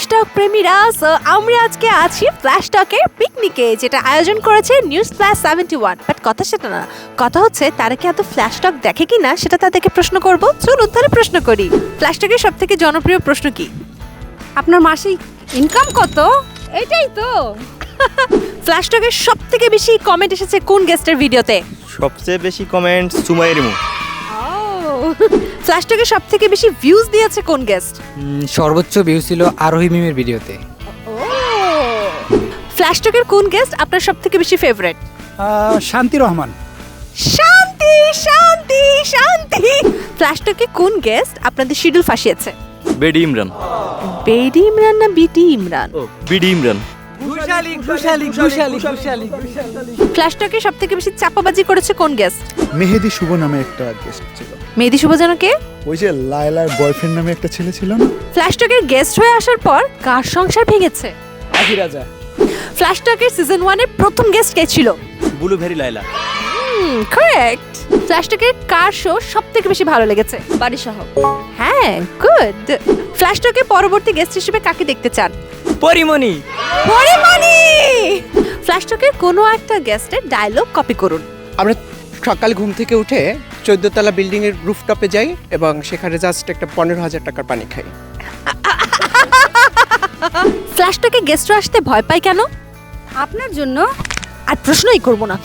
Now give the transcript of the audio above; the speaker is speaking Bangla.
ফ্ল্যাশ টক প্রেমীরা, আমরা আজকে আছি ফ্ল্যাশ টকের পিকনিকে, যেটা আয়োজন করেছে নিউজ প্লাস 71। বাট কথা সেটা না, কথা হচ্ছে তারা কি এত ফ্ল্যাশ টক দেখে কিনা সেটা তাদেরকে প্রশ্ন করব। চলুন তাহলে প্রশ্ন করি। ফ্ল্যাশ টকের সব থেকে জনপ্রিয় প্রশ্ন কি? আপনার মাসিক ইনকাম কত? এটাই তো। ফ্ল্যাশ টকের সব থেকে বেশি কমেন্ট এসেছে কোন গেস্টের ভিডিওতে? সবচেয়ে বেশি কমেন্ট সুমাইয়ের ইমু। ফ্ল্যাশ টকের সব থেকে বেশি ভিউজ দিয়েছে কোন গেস্ট? সর্বোচ্চ ভিউ ছিল আরোহী মিমের ভিডিওতে। ফ্ল্যাশ টকের কোন গেস্ট আপনার সব থেকে বেশি ফেভারিট? শান্তি রহমান। শান্তি শান্তি শান্তি। ফ্ল্যাশ টকে কোন গেস্ট আপনাদের শিডিউল ফাঁসিয়েছে? বেডি ইমরান। বেডি ইমরান না বিটি ইমরান? ও বিডি ইমরান। ফ্ল্যাশ টকে সব থেকে বেশি চাপাবাজি করেছে কোন গেস্ট? মেহেদি শুভ নামে একটা গেস্ট ছিল। মেহেদি শুভজনকে? ওই যে লায়লার বয়ফ্রেন্ড নামে একটা ছেলে ছিল না? ফ্ল্যাশ টকের গেস্ট হয়ে আসার পর কার সংসার ভেঙেছে? রাজা। ফ্ল্যাশ টকের সিজন 1 এর প্রথম গেস্ট কে ছিল? ব্লুবেরি লাইলা। কারেক্ট। ফ্ল্যাশ টকের কার শো সব থেকে বেশি ভালো লেগেছে? বাড়ি সহ। হ্যাঁ, গুড। ফ্ল্যাশ টকের পরবর্তী গেস্ট হিসেবে কাকে দেখতে চান? পরিমণি। পরিমণি। ফ্ল্যাশ টকের কোনো একটা গেস্টের ডায়লগ কপি করুন। আমরা সকাল ঘুম থেকে উঠে 14 তলা বিল্ডিং এর রুফটপে যাই এবং সেখানে জাস্ট একটা 15,000 টাকার পানি খাই। ফ্ল্যাশ টকে গেস্টরা আসতে ভয় পায় কেন? আপনার জন্য। আর প্রশ্নই করব না।